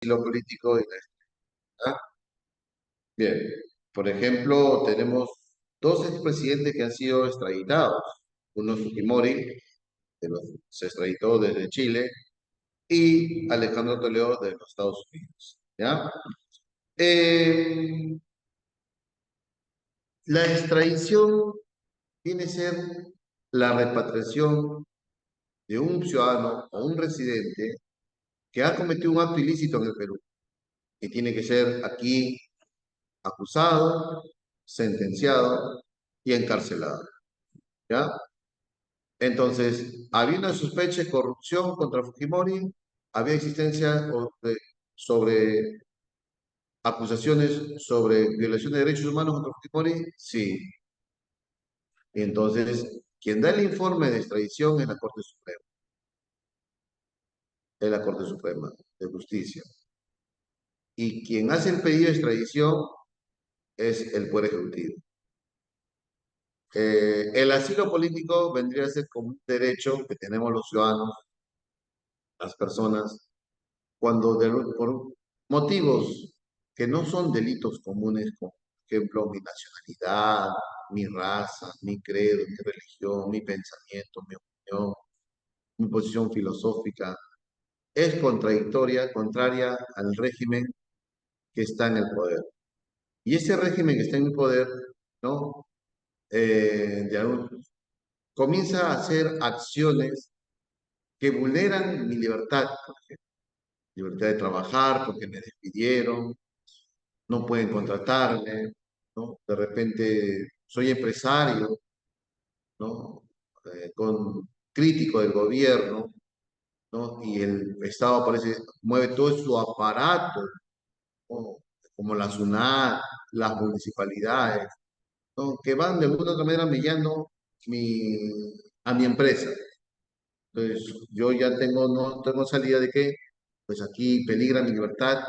lo político y ¿ah? Bien, por ejemplo, tenemos dos expresidentes que han sido extraditados. Uno es Fujimori, se extraditó desde Chile, y Alejandro Toledo de los Estados Unidos. ¿Ya? Eh, la extradición viene a ser la repatriación de un ciudadano o un residente que ha cometido un acto ilícito en el Perú y tiene que ser aquí acusado, sentenciado y encarcelado. ¿Ya? Entonces, había una sospecha de corrupción contra Fujimori, había existencia sobre acusaciones sobre violación de derechos humanos contra Fujimori, sí. Y entonces, quien da el informe de extradición es la Corte Suprema de Justicia. Y quien hace el pedido de extradición es el Poder Ejecutivo. El asilo político vendría a ser como un derecho que tenemos los ciudadanos, las personas, por motivos que no son delitos comunes, como por ejemplo mi nacionalidad, mi raza, mi credo, mi religión, mi pensamiento, mi opinión, mi posición filosófica, es contraria al régimen que está en el poder. Y ese régimen que está en el poder, ¿no? De comienza a hacer acciones que vulneran mi libertad, por ejemplo, libertad de trabajar porque me despidieron, no pueden contratarme, ¿no? De repente soy empresario, ¿no? Con crítico del gobierno, ¿no? Y el Estado parece, mueve todo su aparato, ¿no? Como la SUNAT, las municipalidades, ¿no? Que van de alguna otra manera mellando a mi empresa. Entonces, yo ya no tengo salida de que, pues aquí peligra mi libertad,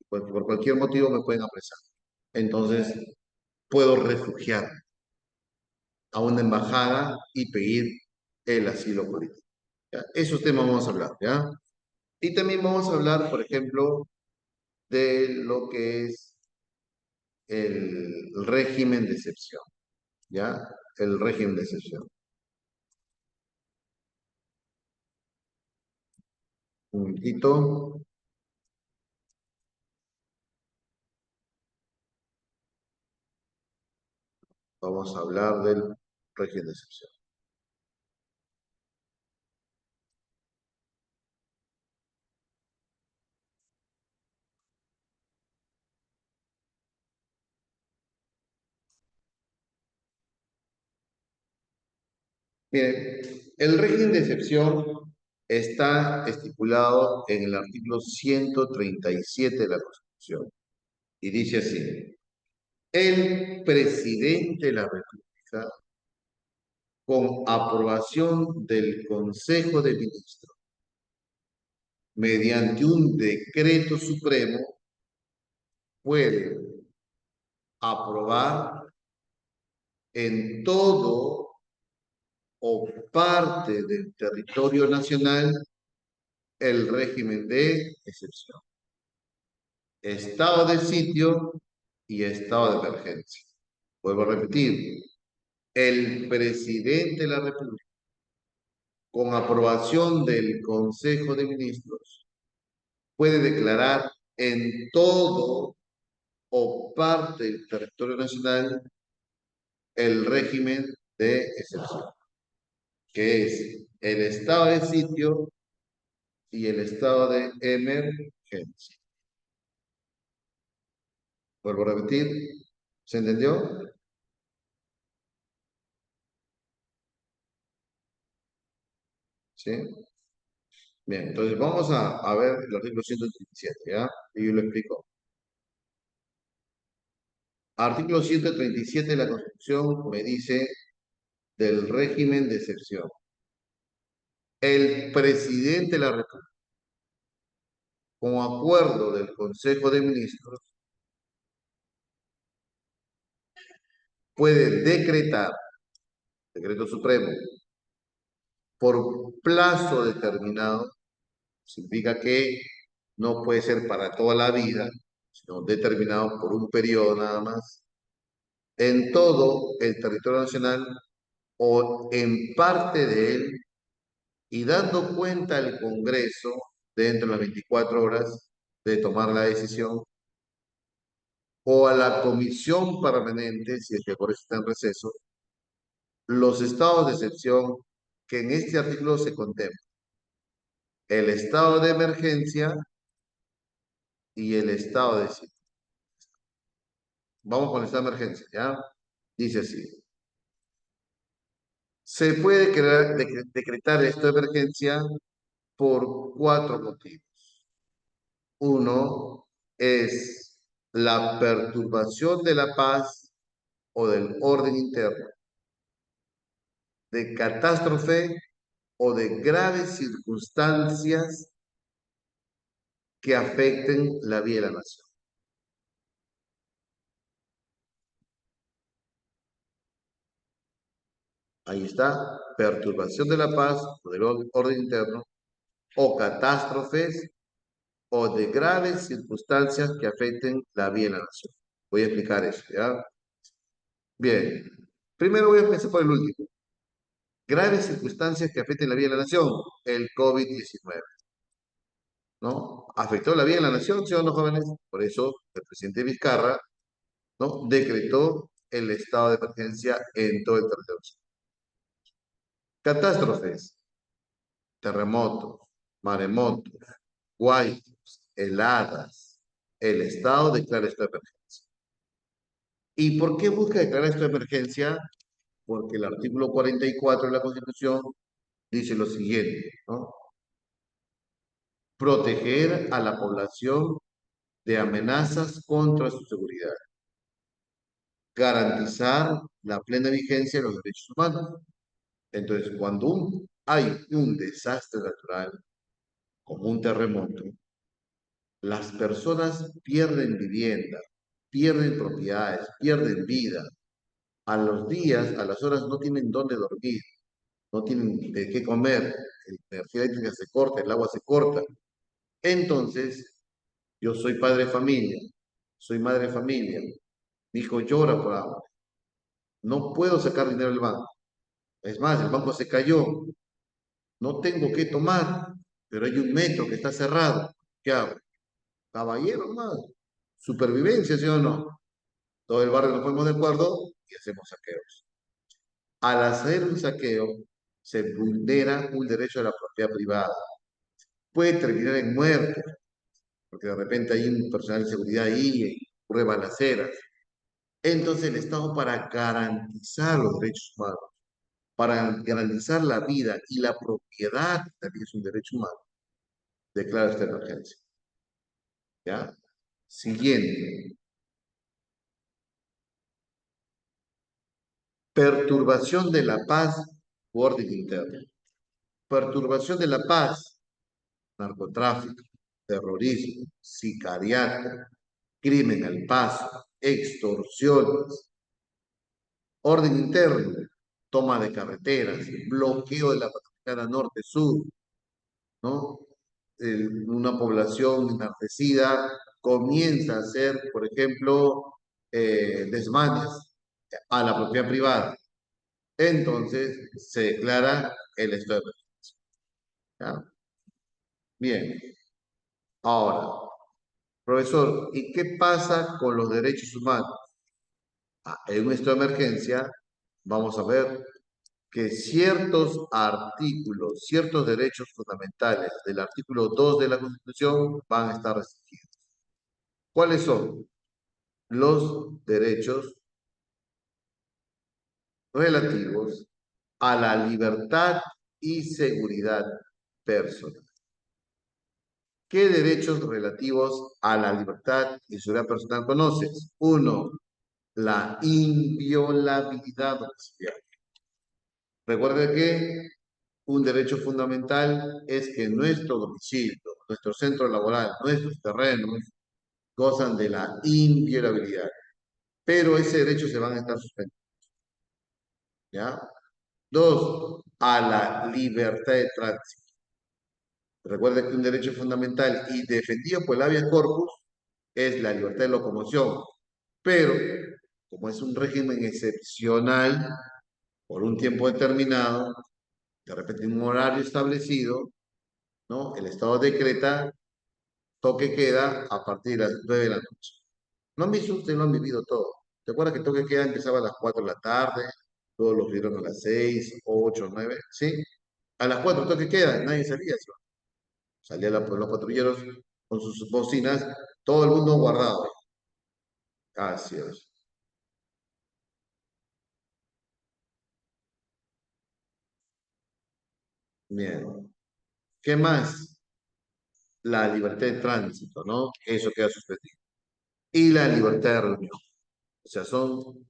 pues por cualquier motivo me pueden apresar. Entonces, puedo refugiar a una embajada y pedir el asilo político. ¿Ya? Esos temas vamos a hablar, ¿ya? Y también vamos a hablar, por ejemplo, de lo que es el régimen de excepción, ¿ya? El régimen de excepción. Un momentito, vamos a hablar del régimen de excepción. Miren, el régimen de excepción está estipulado en el artículo 137 de la Constitución y dice así: el presidente de la República, con aprobación del Consejo de Ministros, mediante un decreto supremo, puede aprobar en todo o parte del territorio nacional el régimen de excepción, estado de sitio y estado de emergencia. Vuelvo a repetir, el presidente de la República, con aprobación del Consejo de Ministros, puede declarar en todo o parte del territorio nacional el régimen de excepción, que es el estado de sitio y el estado de emergencia. Vuelvo a repetir, ¿se entendió? ¿Sí? Bien, entonces vamos a ver el artículo 137, ¿ya? Y yo lo explico. Artículo 137 de la Constitución me dice del régimen de excepción. El presidente de la República, con acuerdo del Consejo de Ministros, puede decretar, decreto supremo, por plazo determinado, significa que no puede ser para toda la vida, sino determinado por un periodo nada más, en todo el territorio nacional o en parte de él y dando cuenta al Congreso dentro de las 24 horas de tomar la decisión o a la comisión permanente, si es que por eso está en receso, los estados de excepción que en este artículo se contemplan. El estado de emergencia y el estado de sitio. Vamos con el estado de emergencia, ¿ya? Dice así. Se puede decretar el estado de emergencia por cuatro motivos. Uno es la perturbación de la paz o del orden interno, de catástrofe o de graves circunstancias que afecten la vida de la nación. Ahí está, perturbación de la paz o del orden interno, o catástrofes o de graves circunstancias que afecten la vida de la nación. Voy a explicar eso, ¿ya? Bien, primero voy a empezar por el último. Graves circunstancias que afecten la vida de la nación, el COVID-19, ¿no? ¿Afectó la vida de la nación, sí o no, jóvenes? Por eso el presidente Vizcarra, ¿no? Decretó el estado de emergencia en todo el territorio. Catástrofes, terremotos, maremotos, huaicos, heladas. El Estado declara estado de emergencia. ¿Y por qué busca declarar estado de emergencia? Porque el artículo 44 de la Constitución dice lo siguiente, ¿no? Proteger a la población de amenazas contra su seguridad, garantizar la plena vigencia de los derechos humanos. Entonces, cuando hay un desastre natural, como un terremoto, las personas pierden vivienda, pierden propiedades, pierden vida. A los días, a las horas no tienen dónde dormir, no tienen de qué comer, la energía eléctrica se corta, el agua se corta. Entonces, yo soy padre de familia, soy madre de familia, mi hijo llora por agua, no puedo sacar dinero del banco. Es más, el banco se cayó, no tengo qué tomar, pero hay un metro que está cerrado. ¿Qué hago? Caballero, más. Supervivencia, ¿sí o no? Todo el barrio nos ponemos de acuerdo y hacemos saqueos. Al hacer un saqueo, se vulnera un derecho a la propiedad privada. Puede terminar en muerte, porque de repente hay un personal de seguridad ahí y ocurre balaceras. Entonces el Estado, para garantizar los derechos humanos, para garantizar la vida y la propiedad, también es un derecho humano, declara esta emergencia. ¿Ya? Siguiente. Perturbación de la paz u orden interno. Perturbación de la paz, narcotráfico, terrorismo, sicariato, crimen al paso, extorsiones, orden interno, toma de carreteras, bloqueo de la Panamericana Norte-Sur, ¿no? Una población enardecida comienza a hacer, por ejemplo, desmanes a la propiedad privada. Entonces se declara el estado de emergencia. ¿Ya? Bien, ahora, profesor, ¿y qué pasa con los derechos humanos? En un estado de emergencia, vamos a ver que ciertos artículos, ciertos derechos fundamentales del artículo 2 de la Constitución van a estar restringidos. ¿Cuáles son? Los derechos relativos a la libertad y seguridad personal. ¿Qué derechos relativos a la libertad y seguridad personal conoces? Uno, la inviolabilidad domiciliaria. Recuerda que un derecho fundamental es que nuestro domicilio, nuestro centro laboral, nuestros terrenos gozan de la inviolabilidad, pero ese derecho se van a estar suspendidos. ¿Ya? Dos, a la libertad de tránsito. Recuerda que un derecho fundamental y defendido por el habeas corpus es la libertad de locomoción, pero como es un régimen excepcional por un tiempo determinado, de repente en un horario establecido, ¿no? El Estado decreta toque queda a partir de las 9 de la noche. ¿No han visto ustedes, lo han vivido todo? ¿Te acuerdas que toque queda empezaba a las 4 de la tarde? Todos los vieron a las 6, 8, 9, ¿sí? A las 4 toque queda, nadie salía, ¿sí? Salían los patrulleros con sus bocinas, todo el mundo guardado. Así es. Bien. ¿Qué más? La libertad de tránsito, ¿no? Eso queda suspendido. Y la libertad de reunión. O sea, son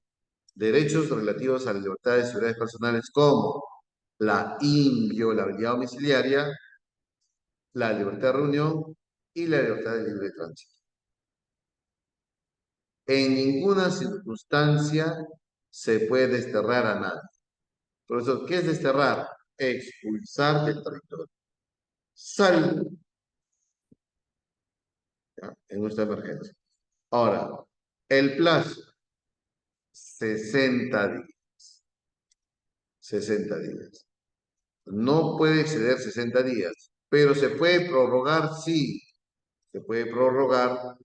derechos relativos a la libertad de seguridades personales como la inviolabilidad domiciliaria, la libertad de reunión y la libertad de libre tránsito. En ninguna circunstancia se puede desterrar a nadie. Por eso, ¿qué es desterrar? Expulsar del territorio. Salvo, ¿ya? En nuestra emergencia. Ahora, el plazo, 60 días. 60 días. No puede exceder 60 días, pero se puede prorrogar, sí, se puede prorrogar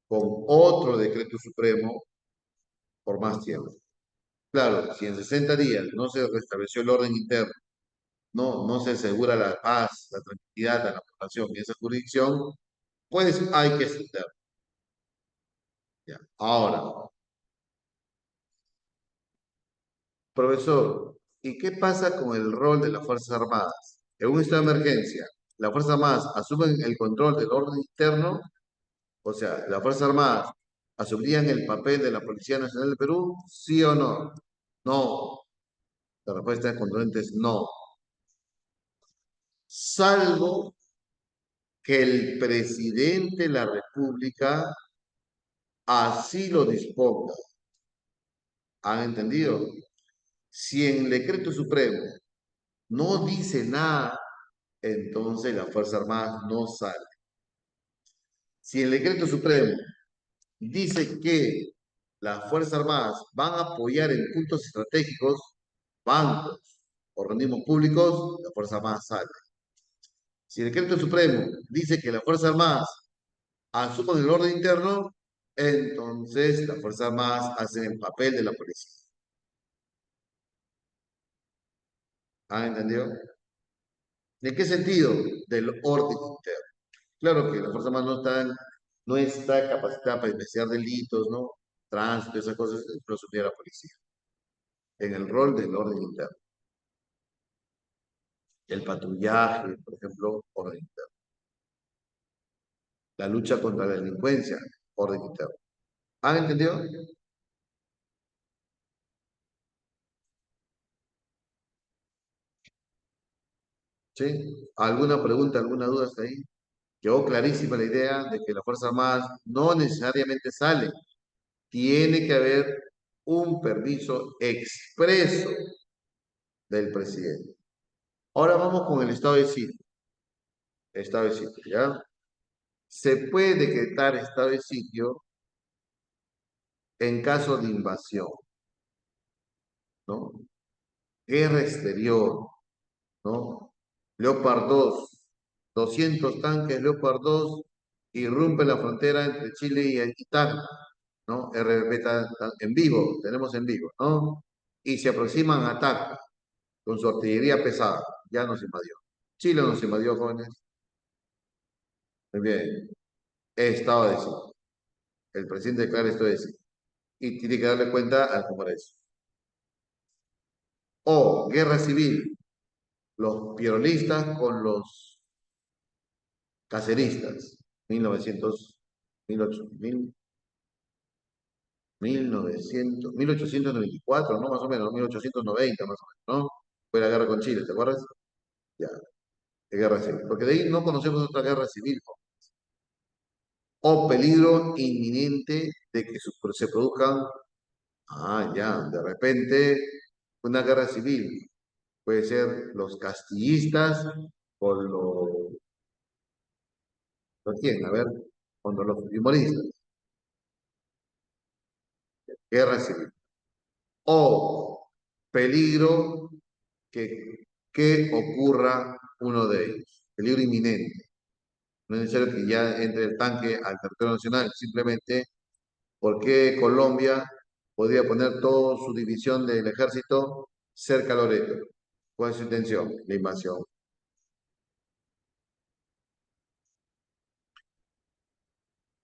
con otro decreto supremo por más tiempo. Claro, si en 60 días no se restableció el orden interno, no se asegura la paz, la tranquilidad de la población y esa jurisdicción, pues hay que extender. Ya. Ahora, profesor, ¿y qué pasa con el rol de las Fuerzas Armadas? En un estado de emergencia, ¿las Fuerzas Armadas asumen el control del orden interno? O sea, ¿las Fuerzas Armadas asumirían el papel de la Policía Nacional del Perú? ¿Sí o no? No. La respuesta es contundente es no. Salvo que el presidente de la República así lo disponga. ¿Han entendido? Si en el decreto supremo no dice nada, entonces las Fuerzas Armadas no salen. Si el decreto supremo dice que las Fuerzas Armadas van a apoyar en puntos estratégicos bancos, organismos públicos, las Fuerzas Armadas salen. Si el decreto supremo dice que las Fuerzas Armadas asuman el orden interno, entonces las Fuerzas Armadas hacen el papel de la policía. ¿Han entendido? ¿De qué sentido? Del orden interno. Claro que las Fuerzas Armadas no está capacitada para investigar delitos, ¿no? Tránsito, esas cosas, lo supiera la policía. En el rol del orden interno. El patrullaje, por ejemplo, orden interno. La lucha contra la delincuencia, orden interno. ¿Han entendido? ¿Sí? ¿Alguna pregunta, alguna duda hasta ahí? Quedó clarísima la idea de que las Fuerzas Armadas no necesariamente salen. Tiene que haber un permiso expreso del presidente. Ahora vamos con el estado de sitio. Estado de sitio, ¿ya? Se puede decretar estado de sitio en caso de invasión, ¿no? Guerra exterior, ¿no? Leopard 2, 200 tanques Leopard 2 irrumpen la frontera entre Chile y Tacna, ¿no? RBP está en vivo, tenemos en vivo, ¿no? Y se aproximan a Tacna con su artillería pesada, ya nos invadió. Chile nos invadió, jóvenes. Muy bien, estado de sitio. El presidente declara esto de sitio y tiene que darle cuenta al Congreso. O guerra civil, los peronistas con los caceristas, 1900, 1894, ¿no? Más o menos, 1890, más o menos, ¿no? Fue la guerra con Chile, ¿te acuerdas? Ya, de guerra civil. Porque de ahí no conocemos otra guerra civil, ¿no? O peligro inminente de que se produzcan, ya, de repente, una guerra civil. Puede ser los castillistas con los quién? A ver, contra los fujimoristas, guerra civil. O peligro que ocurra uno de ellos, peligro inminente. No es necesario que ya entre el tanque al territorio nacional, simplemente porque Colombia podría poner toda su división del ejército cerca a Loreto. ¿Cuál es su intención? La invasión.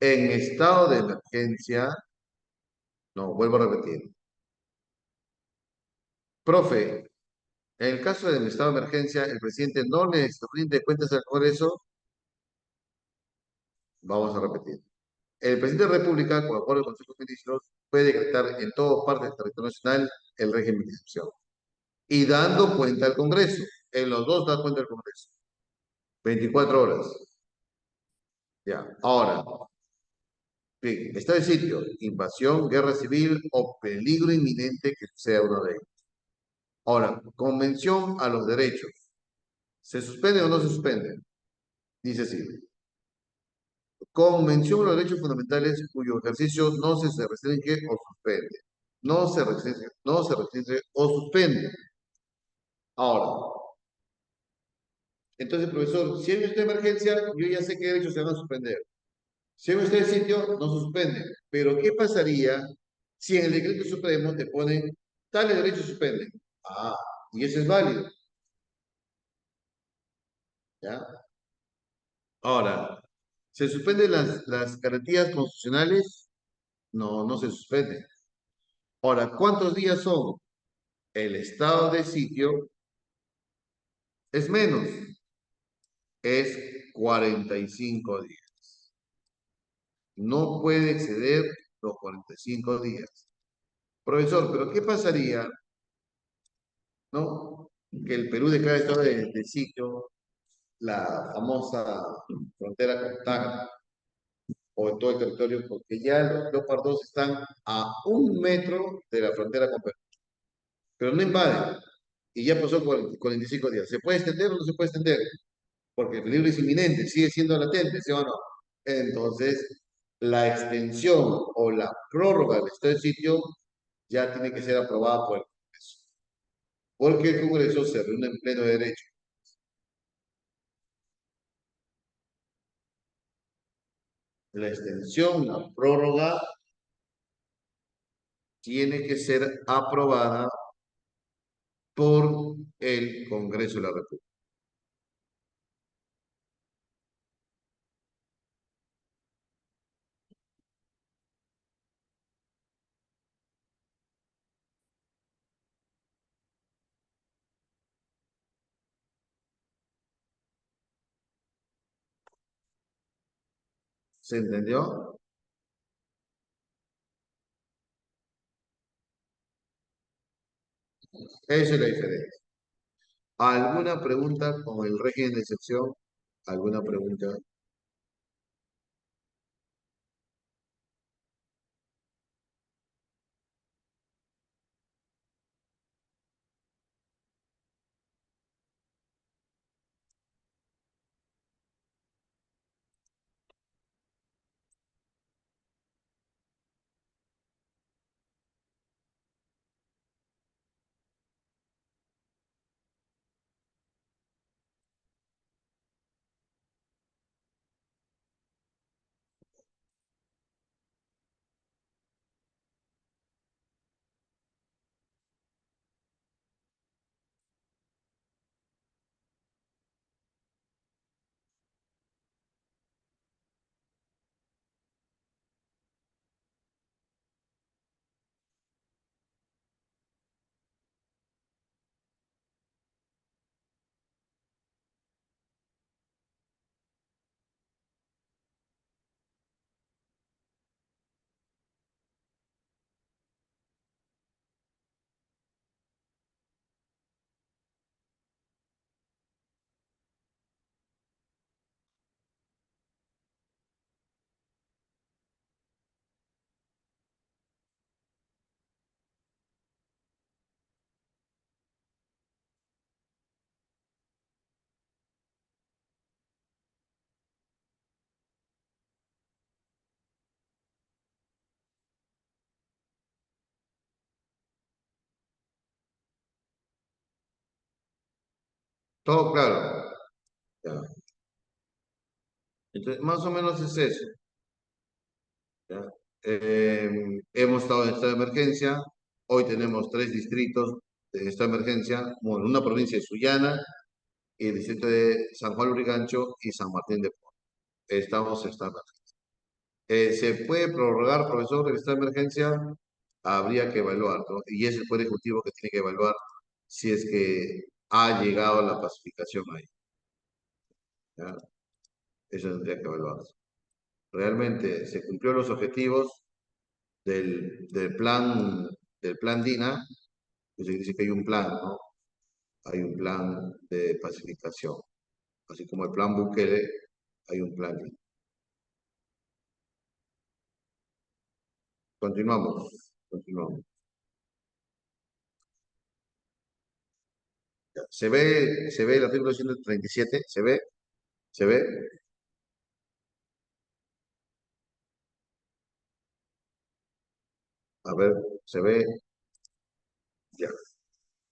En estado de emergencia, no, vuelvo a repetir. Profe, en el caso del estado de emergencia, el presidente no le rinde cuentas al Congreso. Vamos a repetir. El presidente de la República, con acuerdo del Consejo de Ministros, puede decretar en todas partes del territorio nacional el régimen de excepción. Y dando cuenta al Congreso. En los dos da cuenta al Congreso. 24 horas. Ya. Ahora, bien, está el sitio. Invasión, guerra civil o peligro inminente que sea uno de ellos. Ahora, convención a los derechos. ¿Se suspende o no se suspende? Dice así. Convención a los derechos fundamentales cuyo ejercicio no se restringe o suspende. No se restringe o suspende. Ahora, entonces, profesor, si hay una emergencia, yo ya sé qué derechos se van a suspender. Si hay usted sitio, no se suspende. Pero, ¿qué pasaría si en el decreto supremo te ponen tales derechos se suspenden? Ah, y eso es válido, ¿ya? Ahora, ¿se suspenden las garantías constitucionales? No, no se suspenden. Ahora, ¿cuántos días son? El estado de sitio es menos, es 45 días. No puede exceder los 45 días. Profesor, pero ¿qué pasaría, no? Que el Perú declara estado de sitio, la famosa frontera con Tacna, o en todo el territorio, porque ya los Leopard 2 están a 1 metro de la frontera con Perú, pero no invaden, y ya pasó 45 días. ¿Se puede extender o no se puede extender? Porque el peligro es inminente, sigue siendo latente, ¿sí o no? Entonces, la extensión o la prórroga del estado de sitio ya tiene que ser aprobada por el Congreso, porque el Congreso se reúne en pleno derecho. La extensión, la prórroga, tiene que ser aprobada por el Congreso de la República. ¿Se entendió? Esa es la diferencia. ¿Alguna pregunta con el régimen de excepción? ¿Alguna pregunta? Todo claro. Ya. Entonces, más o menos es eso. ¿Ya? Hemos estado en estado de emergencia. Hoy tenemos tres distritos de estado de emergencia. Bueno, una provincia de Sullana, y el distrito de San Juan Lurigancho y San Martín de Porres. Estamos en estado de emergencia. ¿Se puede prorrogar, profesor, el estado de emergencia? Habría que evaluar, ¿no? Y es el Poder Ejecutivo que tiene que evaluar si es que ha llegado la pacificación ahí. ¿Ya? Eso tendría que evaluarse. ¿Realmente se cumplió los objetivos del plan DINA? Pues se dice que hay un plan, ¿no? Hay un plan de pacificación. Así como el plan Bukele, hay un plan DINA. Continuamos, continuamos. Ya. ¿Se ve el artículo 137? ¿Se ve? ¿Se ve? A ver, ¿se ve? Ya.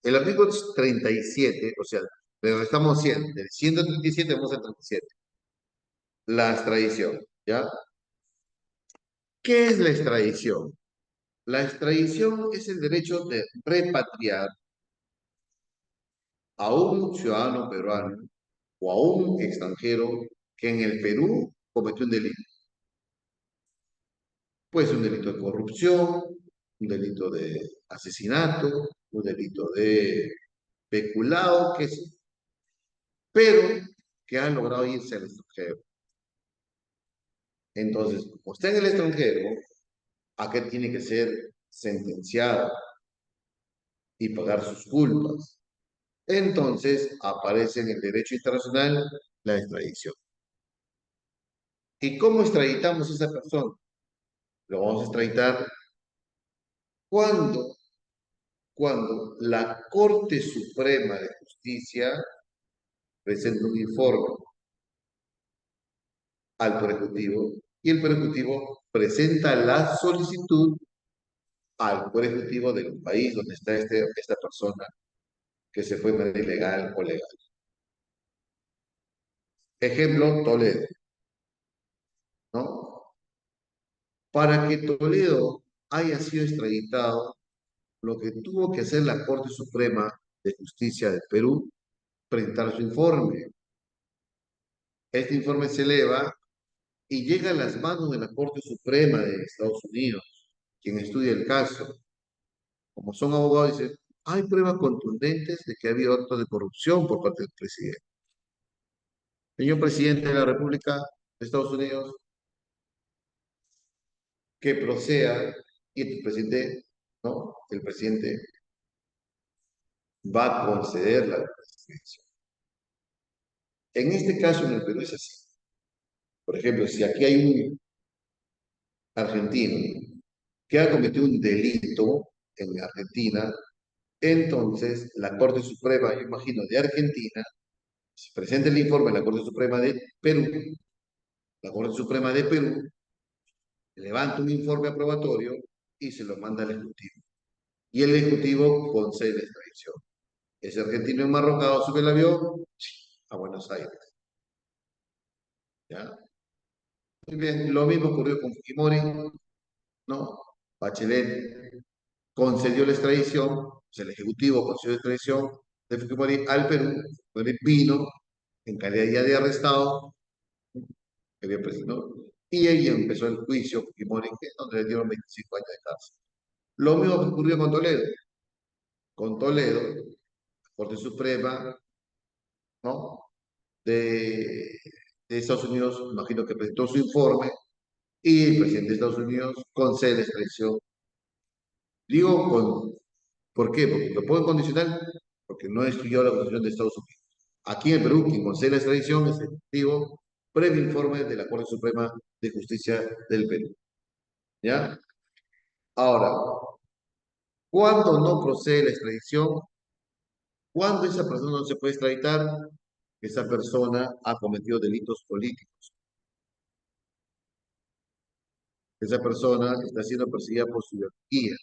El artículo 37, o sea, le restamos 100. Del 137 vamos al 37. La extradición, ¿ya? ¿Qué es la extradición? La extradición es el derecho de repatriar a un ciudadano peruano o a un extranjero que en el Perú cometió un delito. Puede ser un delito de corrupción, un delito de asesinato, un delito de peculado, que es, pero que han logrado irse al extranjero. Entonces, como está en el extranjero, ¿a qué tiene que ser sentenciado y pagar sus culpas? Entonces aparece en el derecho internacional la extradición. ¿Y cómo extraditamos a esa persona? Lo vamos a extraditar cuando, cuando la Corte Suprema de Justicia presenta un informe al Poder Ejecutivo y el Poder Ejecutivo presenta la solicitud al Poder Ejecutivo del país donde está esta persona que se fue de manera ilegal o legal. Ejemplo, Toledo, ¿no? Para que Toledo haya sido extraditado, lo que tuvo que hacer la Corte Suprema de Justicia de Perú, presentar su informe. Este informe se eleva y llega a las manos de la Corte Suprema de Estados Unidos, quien estudia el caso. Como son abogados, dicen, hay pruebas contundentes de que ha habido actos de corrupción por parte del presidente. Señor presidente de la República de Estados Unidos, que proceda y el presidente, ¿no? El presidente va a conceder la extradición. En este caso, en el Perú es así. Por ejemplo, si aquí hay un argentino que ha cometido un delito en Argentina, entonces la Corte Suprema, yo imagino, de Argentina, se presenta el informe a la Corte Suprema de Perú, la Corte Suprema de Perú levanta un informe aprobatorio y se lo manda al Ejecutivo. Y el Ejecutivo concede la extradición. Ese argentino enmarrocado sube el avión a Buenos Aires. ¿Ya? Muy bien, lo mismo ocurrió con Fujimori, ¿no? Bachelet concedió la extradición, pues el Ejecutivo concedió la extradición de Fujimori al Perú, Fujimori vino en calidad de arrestado, que había ¿no? Y ahí empezó el juicio Fujimori, donde le dieron 25 años de cárcel. Lo mismo que ocurrió con Toledo. Con Toledo, la Corte Suprema, ¿no? De Estados Unidos, imagino que presentó su informe y el presidente de Estados Unidos concede la extradición. Digo, ¿por qué? Porque lo pongo en condicional, porque no estudió la Constitución de Estados Unidos. Aquí en Perú, quien concede la extradición es el Ejecutivo, previo informe de la Corte Suprema de Justicia del Perú. ¿Ya? Ahora, ¿cuándo no procede la extradición? Cuando esa persona no se puede extraditar, esa persona ha cometido delitos políticos. Esa persona está siendo perseguida por su ideología,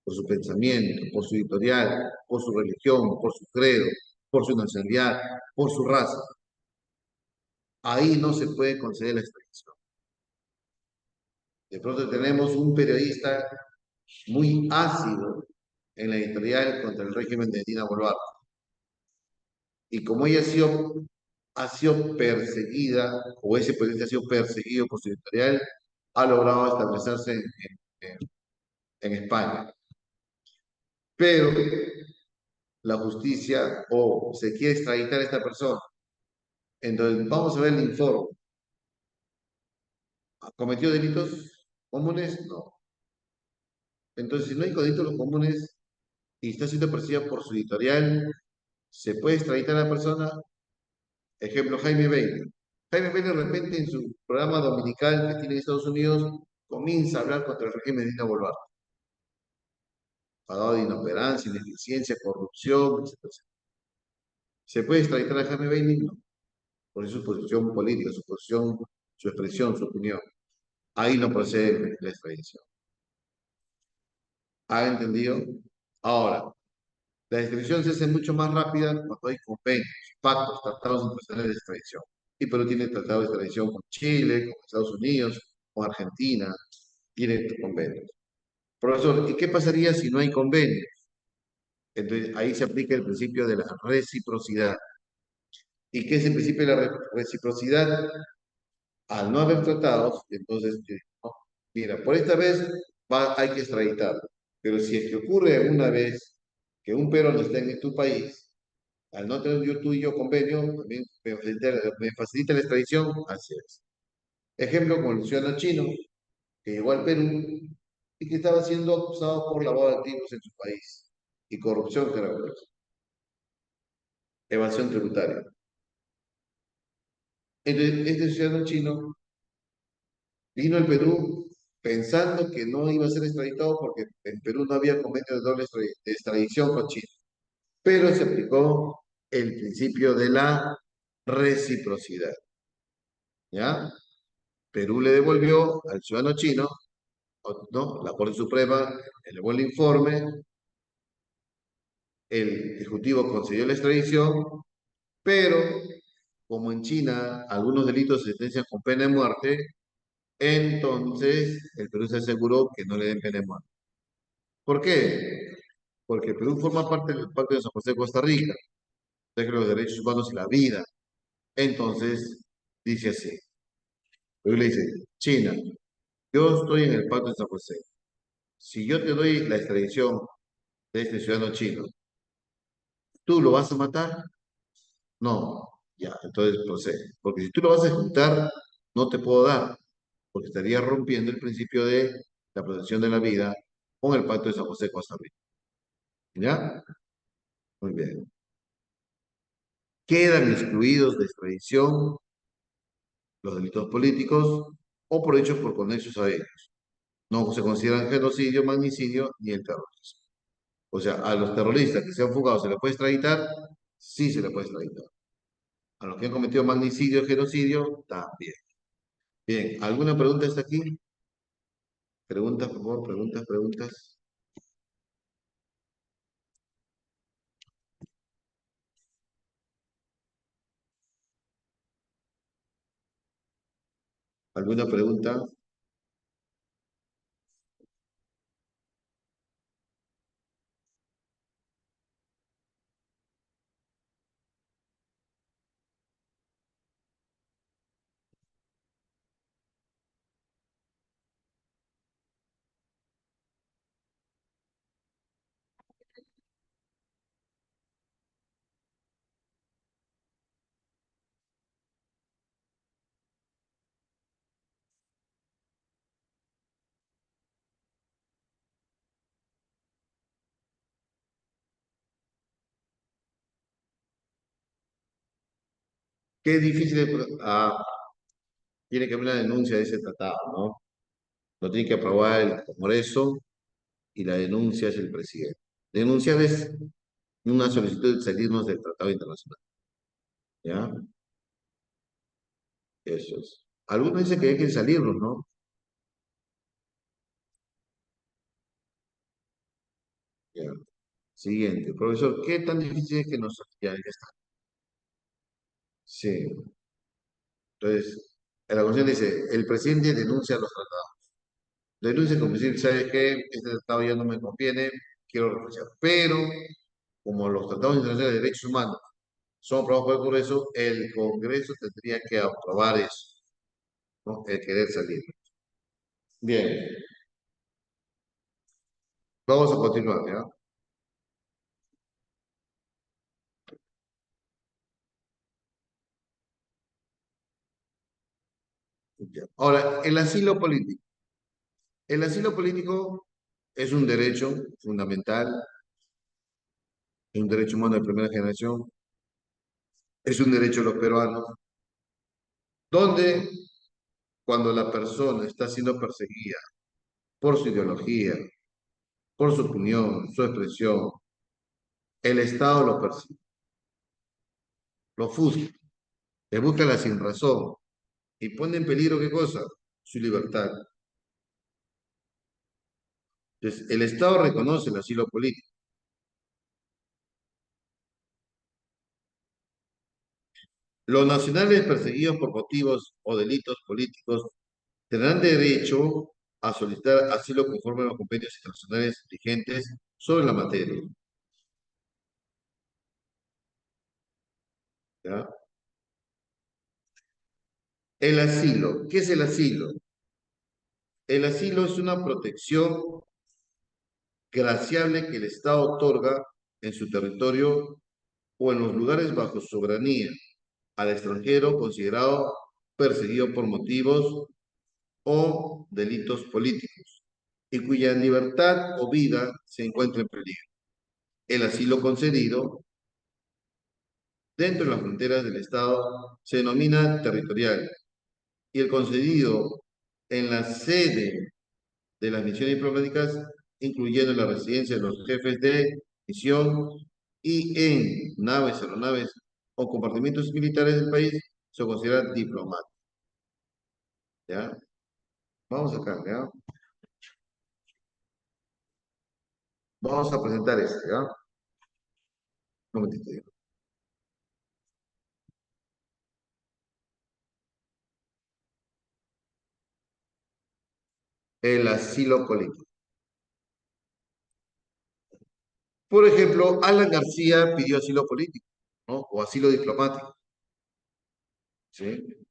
por su pensamiento, por su editorial, por su religión, por su credo. por su nacionalidad, por su raza. Ahí no se puede conceder la extradición. De pronto tenemos un periodista muy ácido en la editorial contra el régimen de Dina Boluarte. Y como ella ha sido perseguida, o ese periodista ha sido perseguido por su editorial, ha logrado establecerse en, en España. Pero la justicia o se quiere extraditar a esta persona. Entonces, vamos a ver el informe. ¿Cometió delitos comunes? No. Entonces, si no hay delitos comunes y está siendo perseguida por su editorial, ¿se puede extraditar a la persona? Ejemplo, Jaime Bailey. Jaime Bailey de repente en su programa dominical que tiene en Estados Unidos comienza a hablar contra el régimen de Dina Boluarte. Pagado de inoperancia, ineficiencia, corrupción, etc. ¿Se puede extraditar a Jaime Bailey? No. Por su posición política, su posición, su expresión, su opinión. Ahí no procede la extradición. ¿Ha entendido? Ahora, la extradición se hace mucho más rápida cuando hay convenios, pactos, tratados internacionales de extradición. Y Perú tiene tratado de extradición con Chile, con Estados Unidos, con Argentina, tiene convenios. Profesor, ¿y qué pasaría si no hay convenios? Entonces, ahí se aplica el principio de la reciprocidad. ¿Y qué es el principio de la reciprocidad? Al no haber tratados, entonces, no, mira, por esta vez hay que extraditarlo. Pero si es que ocurre alguna vez que un peruano esté en tu país, al no tener tú y yo convenio, también me facilita la extradición, así es. Ejemplo, con el ciudadano chino que llegó al Perú y que estaba siendo acusado por lavado de activos en su país y corrupción, creo, evasión tributaria. Entonces, este ciudadano chino vino al Perú pensando que no iba a ser extraditado porque en Perú no había convenio de doble extradición con China. Pero se aplicó el principio de la reciprocidad. ¿Ya? Perú le devolvió al ciudadano chino, ¿no? La Corte Suprema elevó el informe, el Ejecutivo concedió la extradición, pero como en China algunos delitos se sentencian con pena de muerte, entonces el Perú se aseguró que no le den pena de muerte. ¿Por qué? Porque Perú forma parte del Pacto de San José de Costa Rica, de los derechos humanos y la vida. Entonces, dice así, Perú le dice, China, yo estoy en el Pacto de San José. Si yo te doy la extradición de este ciudadano chino, ¿tú lo vas a matar? No, ya, entonces procede. Porque si tú lo vas a ejecutar, no te puedo dar, porque estaría rompiendo el principio de la protección de la vida con el Pacto de San José de Costa Rica. ¿Ya? Muy bien. Quedan excluidos de extradición los delitos políticos o por hechos por conexos a ellos. No se consideran genocidio, magnicidio ni el terrorismo. O sea, a los terroristas que se han fugado, ¿se les puede extraditar? Sí, se les puede extraditar. A los que han cometido magnicidio, genocidio, también. Bien, ¿alguna pregunta hasta aquí? Preguntas, por favor, preguntas, preguntas. ¿Alguna pregunta? Qué difícil tiene que haber una denuncia de ese tratado, ¿no? Lo tiene que aprobar el Congreso y la denuncia es el presidente. Denunciar es una solicitud de salirnos del tratado internacional, ¿ya? Eso es. Algunos dicen que hay que salirnos, ¿no? Ya. Siguiente, profesor, ¿qué tan difícil es que nos... Ya está. Sí. Entonces, en la Constitución dice, el presidente denuncia los tratados. Denuncia como decir, ¿sabes qué? Este tratado ya no me conviene, quiero renunciar. Pero, como los tratados internacionales de derechos humanos son aprobados por el Congreso, el Congreso tendría que aprobar eso, ¿no? El querer salir. Bien, vamos a continuar, ¿ya? Ya. Ahora, el asilo político. El asilo político es un derecho fundamental, es un derecho humano de primera generación, es un derecho de los peruanos, donde cuando la persona está siendo perseguida por su ideología, por su opinión, su expresión, el Estado lo persigue, lo ofusca, le busca la sinrazón y pone en peligro, ¿qué cosa? Su libertad. Entonces, el Estado reconoce el asilo político. Los nacionales perseguidos por motivos o delitos políticos tendrán derecho a solicitar asilo conforme a los convenios internacionales vigentes sobre la materia. ¿Ya? El asilo. ¿Qué es el asilo? El asilo es una protección graciable que el Estado otorga en su territorio o en los lugares bajo su soberanía al extranjero considerado perseguido por motivos o delitos políticos y cuya libertad o vida se encuentra en peligro. El asilo concedido dentro de las fronteras del Estado se denomina territorial y el concedido en la sede de las misiones diplomáticas, incluyendo la residencia de los jefes de misión y en naves, aeronaves o compartimentos militares del país, se considera diplomático. ¿Ya? Vamos acá, ¿ya? Vamos a presentar este, ¿ya? Un momentito, ¿ya? El asilo político. Por ejemplo, Alan García pidió asilo político, ¿no? O asilo diplomático, ¿sí?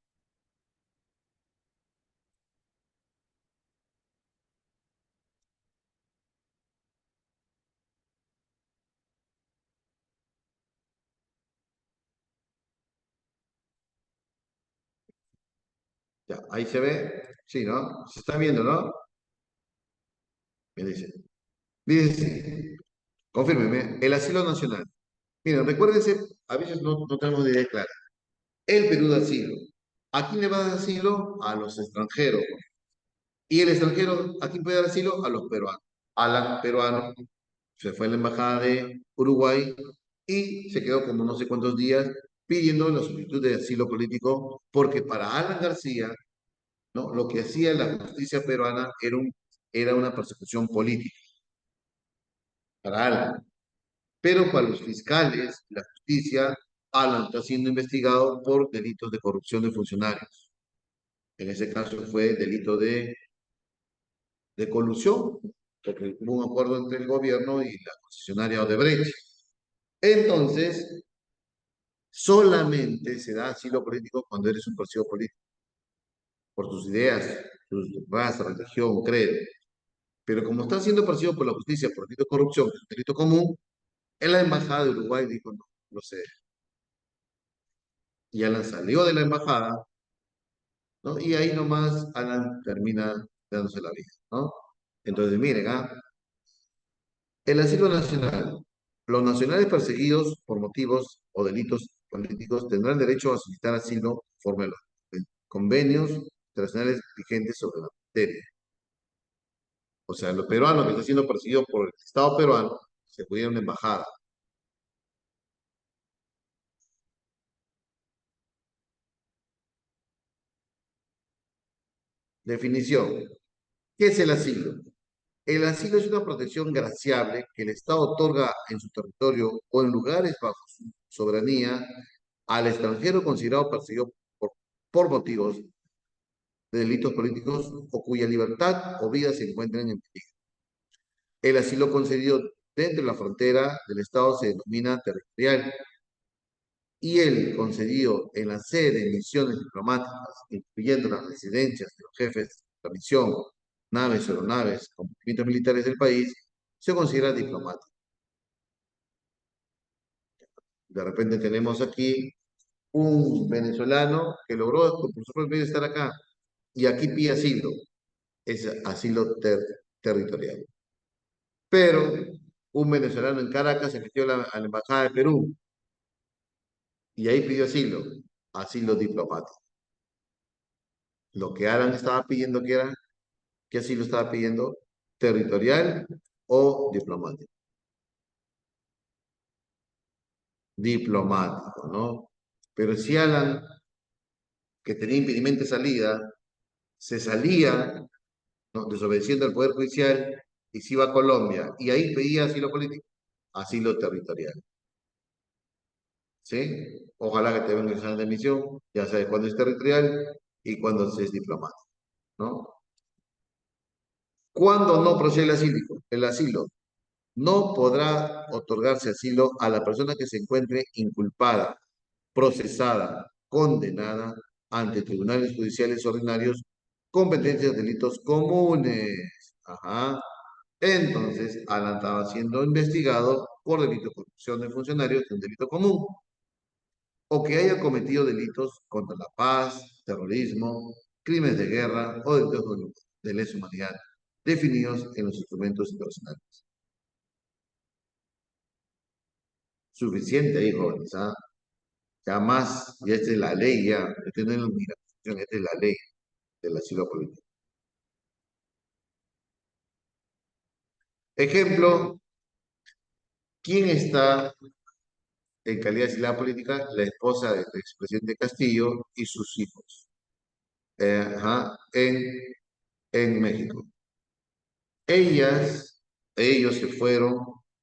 Ya, ahí se ve, sí, ¿no? Se está viendo, ¿no? Me dice. Dice, sí, confírmeme, el asilo nacional. Miren, recuérdense, a veces no tenemos idea clara. El Perú da asilo. ¿A quién le va a dar asilo? A los extranjeros. ¿Y el extranjero a quién puede dar asilo? A los peruanos. Alan, peruano, se fue a la embajada de Uruguay y se quedó como no sé cuántos días pidiendo la solicitud de asilo político, porque para Alan García, ¿no? Lo que hacía la justicia peruana era una persecución política para Alan. Pero para los fiscales, la justicia, Alan está siendo investigado por delitos de corrupción de funcionarios. En ese caso fue delito de colusión, porque hubo un acuerdo entre el gobierno y la concesionaria Odebrecht. Entonces, solamente se da asilo político cuando eres un partido político, por tus ideas, tu raza, religión, credo. Pero como está siendo perseguido por la justicia por delito de corrupción, que es un delito común, en la embajada de Uruguay dijo, no, no sé. Y Alan salió de la embajada, ¿no? Y ahí nomás Alan termina dándose la vida, ¿no? Entonces, miren, el asilo nacional. Los nacionales perseguidos por motivos o delitos políticos tendrán derecho a solicitar asilo conforme a los convenios internacionales vigentes sobre la materia. O sea, los peruanos que están siendo perseguidos por el Estado peruano se pudieron embajada. Definición. ¿Qué es el asilo? El asilo es una protección graciable que el Estado otorga en su territorio o en lugares bajo su soberanía al extranjero considerado perseguido por motivos de delitos políticos o cuya libertad o vida se encuentren en peligro. El asilo concedido dentro de la frontera del Estado se denomina territorial y el concedido en la sede de misiones diplomáticas, incluyendo las residencias de los jefes de la misión, naves, aeronaves, compartimientos militares del país, se considera diplomático. De repente tenemos aquí un venezolano que logró por su propio medio estar acá y aquí pide asilo, es asilo territorial. Pero un venezolano en Caracas se metió a la embajada de Perú y ahí pidió asilo, asilo diplomático. Lo que Alan estaba pidiendo que era, ¿qué asilo estaba pidiendo? Territorial o diplomático. Diplomático, ¿no? Pero si Alan, que tenía impedimento de salida, se salía, ¿no?, desobedeciendo al Poder Judicial y se iba a Colombia y ahí pedía asilo político, asilo territorial. ¿Sí? Ojalá que te venga el examen de admisión, ya sabes cuándo es territorial y cuándo es diplomático, ¿no? ¿Cuándo no procede el asilo? No podrá otorgarse asilo a la persona que se encuentre inculpada, procesada, condenada ante tribunales judiciales ordinarios competencias de delitos comunes. Ajá. Entonces, Alan estaba siendo investigado por delito de corrupción de funcionarios, que es un delito común, o que haya cometido delitos contra la paz, terrorismo, crímenes de guerra o delitos de lesa humanidad, definidos en los instrumentos internacionales. Suficiente ahí, jóvenes, ¿ah? Ya más, ya esta es la ley, ya, esta no es ni la Constitución, esta es la ley del asilo político. Ejemplo, ¿quién está en calidad de asilo política? La esposa del expresidente Castillo y sus hijos, ajá, en México. Ellas, ellos se fueron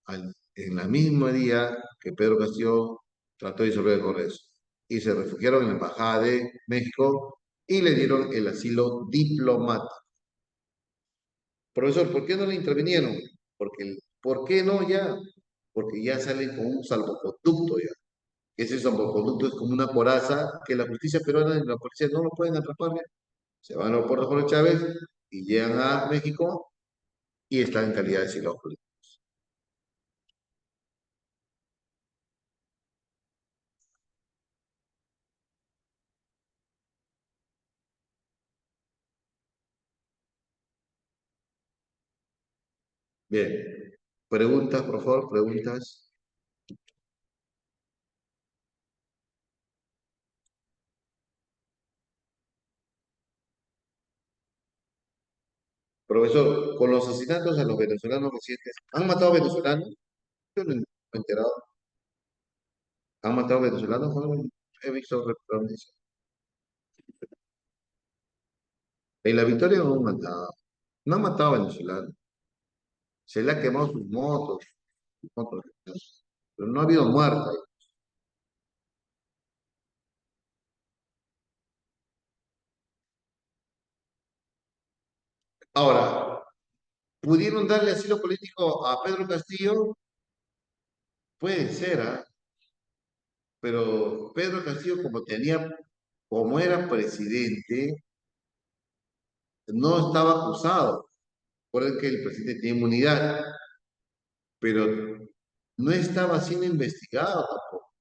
en la misma día que Pedro Castillo trató de disolver el Congreso y se refugiaron en la Embajada de México y le dieron el asilo diplomático. Profesor, ¿por qué no le intervinieron? ¿Por qué no ya? Porque ya salen con un salvoconducto ya. Ese salvoconducto es como una coraza que la justicia peruana y la policía no lo pueden atrapar. Ya. Se van a los puertos Jorge Chávez y llegan a México y están en calidad de asilo político. Bien. Preguntas, por favor, preguntas. Profesor, con los asesinatos a los venezolanos recientes, ¿han matado venezolanos? Yo no he enterado. ¿Han matado venezolanos? No, he visto reportajes. En la Victoria no han matado. No han matado venezolanos. Se le ha quemado sus motos, pero no ha habido muertes. Ahora, ¿pudieron darle asilo político a Pedro Castillo? Puede ser, ¿ah? Pero Pedro Castillo, como era presidente, no estaba acusado. Recuerden que el presidente tiene inmunidad, pero no estaba siendo investigado tampoco.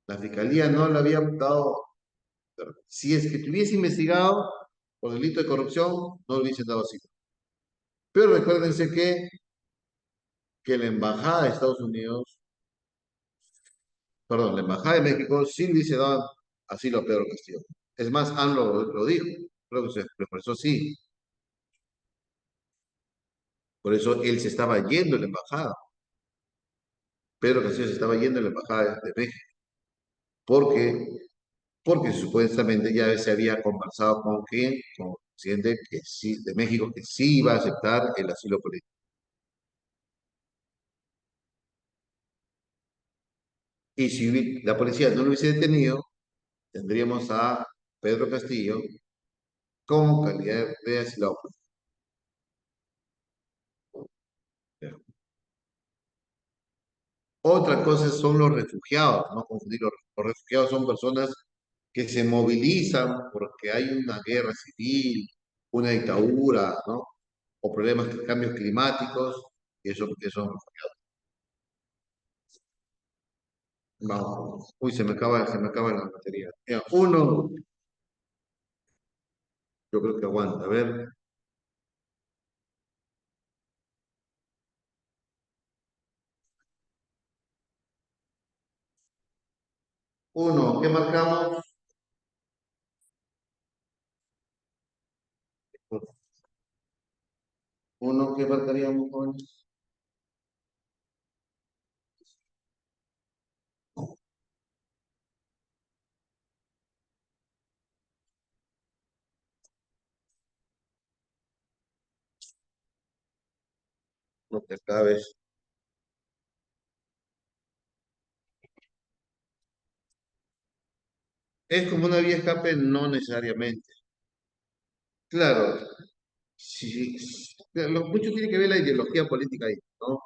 La fiscalía no le había dado. Si es que tuviese investigado por delito de corrupción, no le hubiesen dado asilo. Pero recuérdense que la embajada de Estados Unidos, perdón, la embajada de México sí le hubiese dado asilo a Pedro Castillo. Es más, lo dijo, creo que se expresó así. Por eso él se estaba yendo de la embajada. Pedro Castillo se estaba yendo de la embajada de México. Porque, porque supuestamente ya se había conversado con quién, presidente que sí, de México que sí iba a aceptar el asilo político. Y si la policía no lo hubiese detenido, tendríamos a Pedro Castillo como calidad de asilado político. Otra cosa son los refugiados, no confundir los refugiados son personas que se movilizan porque hay una guerra civil, una dictadura, ¿no? O problemas de cambios climáticos, y eso porque son refugiados. Vamos. Uy, se me acaba la batería. Mira, uno, yo creo que aguanta. A ver, uno, ¿qué marcamos? Uno, ¿qué marcaríamos con? No te acabes. Es como una vía escape, no necesariamente. Claro, sí, mucho tiene que ver la ideología política ahí, ¿no?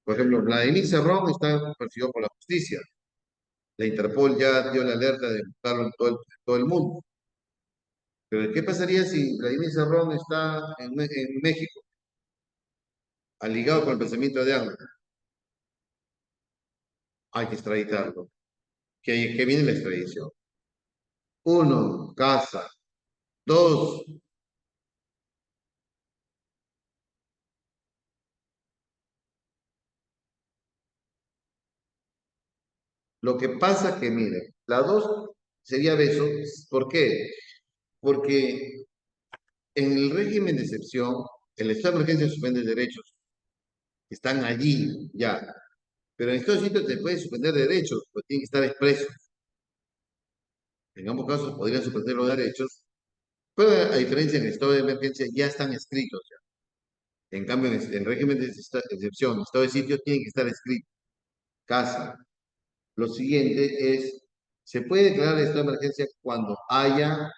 Por ejemplo, Vladimir Cerrón está perseguido por la justicia. La Interpol ya dio la alerta de buscarlo en todo el mundo. Pero ¿qué pasaría si Vladimir Cerrón está en México, ligado con el pensamiento de AMLO? Hay que extraditarlo. ¿Qué viene la extradición? Uno, casa. Dos, lo que pasa que, mire, la dos sería beso. ¿Por qué? Porque en el régimen de excepción, el estado de emergencia suspende derechos. Están allí ya. Pero en estos sitios se puede suspender derechos, pues tienen que estar expresos. En ambos casos podrían suspender los derechos, pero a diferencia en el estado de emergencia ya están escritos. Ya. En cambio, en régimen de excepción, estado de sitio, tienen que estar escritos. Casa. Lo siguiente es, se puede declarar el estado de emergencia cuando haya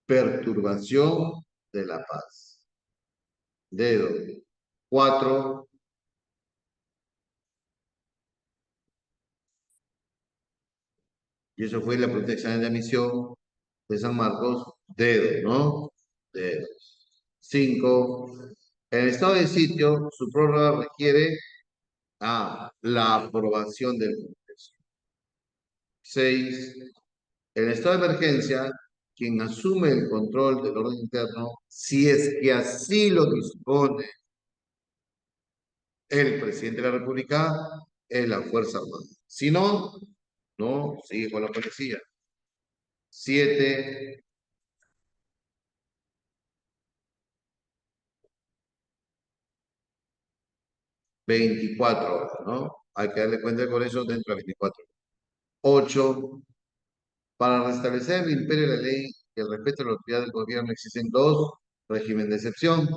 perturbación de la paz. Dedo. Cuatro, y eso fue la pregunta de examen de admisión de San Marcos, dedo, ¿no? Dedo. Cinco, en el estado de sitio, su prórroga requiere la aprobación del Congreso. Seis, en el estado de emergencia, quien asume el control del orden interno, si es que así lo dispone el presidente de la República, es la Fuerza Armada. Si no, no, sigue con la policía. Siete, 24 horas, ¿no? Hay que darle cuenta con eso dentro de 24 horas. 8, para restablecer el imperio de la ley y el respeto a la autoridad del gobierno existen dos regímenes de excepción.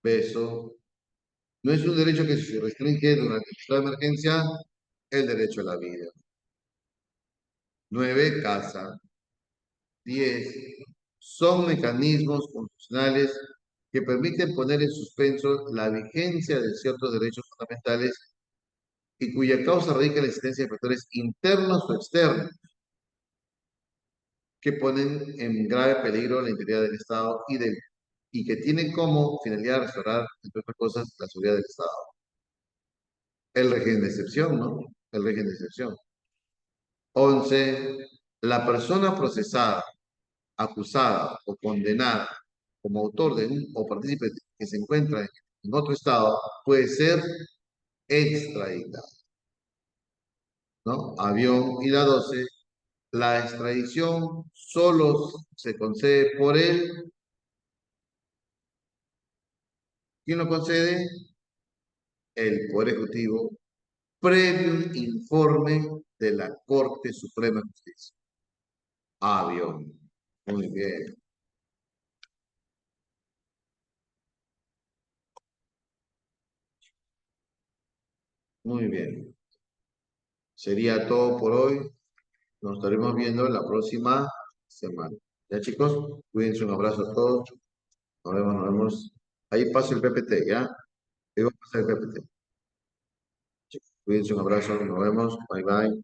Beso. No es un derecho que se restringe durante el estado de emergencia, el derecho a la vida. 9, casa. 10, son mecanismos constitucionales que permiten poner en suspenso la vigencia de ciertos derechos fundamentales y cuya causa radica en la existencia de factores internos o externos que ponen en grave peligro la integridad del Estado y que tienen como finalidad restaurar, entre otras cosas, la seguridad del Estado. El régimen de excepción, ¿no? El régimen de excepción. 11, la persona procesada, acusada o condenada como autor de un o partícipe que se encuentra en otro Estado puede ser extraditado, ¿no? Avión. Y la 12, la extradición solo se concede por él. ¿Quién lo concede? El Poder Ejecutivo, previo informe de la Corte Suprema de Justicia. Avión. Muy bien. Muy bien. Sería todo por hoy. Nos estaremos viendo la próxima semana. Ya, chicos, cuídense, un abrazo a todos. Nos vemos, nos vemos. Ahí paso el PPT, ¿ya? Ahí va a pasar el PPT. Cuídense, un abrazo, nos vemos. Bye, bye.